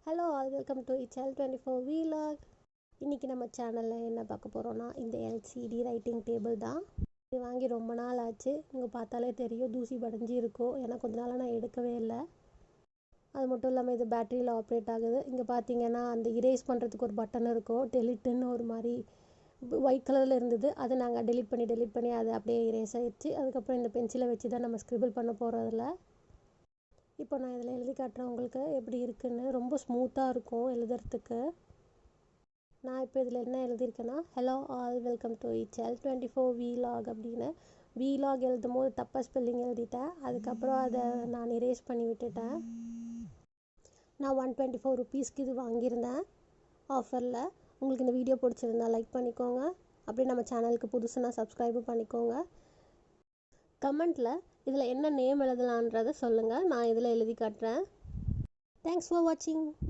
Hello all welcome to HL24 vlog. இன்றைக்கி நம்ம சேனலில் என்ன பார்க்க போகிறோன்னா இந்த எல்சிடி ரைட்டிங் டேபிள் தான். இது வாங்கி ரொம்ப நாள் ஆச்சு. இங்கே பார்த்தாலே தெரியும் தூசி படைஞ்சி இருக்கும். ஏன்னா கொஞ்ச நாளாக நான் எடுக்கவே இல்லை. அது மட்டும் இல்லாமல் இது பேட்டரியில் ஆப்ரேட் ஆகுது. இங்கே பார்த்தீங்கன்னா அந்த இரேஸ் பண்ணுறதுக்கு ஒரு பட்டன் இருக்கும். டெலிட்டுன்னு ஒரு மாதிரி ஒயிட் கலரில் இருந்தது. அதை நாங்கள் டெலிட் பண்ணி அதை அப்படியே இரேஸ் ஆகிடுச்சு. அதுக்கப்புறம் இந்த பென்சிலை வச்சு தான் நம்ம ஸ்க்ரிபிள் பண்ண போகிறதில்ல. இப்போ நான் இதில் எழுதி காட்டுறேன் உங்களுக்கு எப்படி இருக்குன்னு. ரொம்ப ஸ்மூத்தாக இருக்கும் எழுதுறதுக்கு. நான் இப்போ இதில் என்ன எழுதியிருக்கேன்னா hello all welcome to HL24 vlog அப்படின்னு. vlog எழுதும் போது தப்பாக ஸ்பெல்லிங் எழுதிட்டேன். அதுக்கப்புறம் அதை நான் இரேஸ் பண்ணி விட்டுட்டேன். நான் 124 rupeesக்கு இது வாங்கியிருந்தேன் ஆஃபரில். உங்களுக்கு இந்த வீடியோ பிடிச்சிருந்தா லைக் பண்ணிக்கோங்க. அப்படியே நம்ம சேனலுக்கு புதுசுனா சப்ஸ்கிரைபும் பண்ணிக்கோங்க. கமெண்ட்டில் இதில் என்ன நேம் எழுதலான்றதை சொல்லுங்கள். நான் இதில் எழுதி காட்டுறேன். தேங்க்ஸ் ஃபார் வாட்சிங்.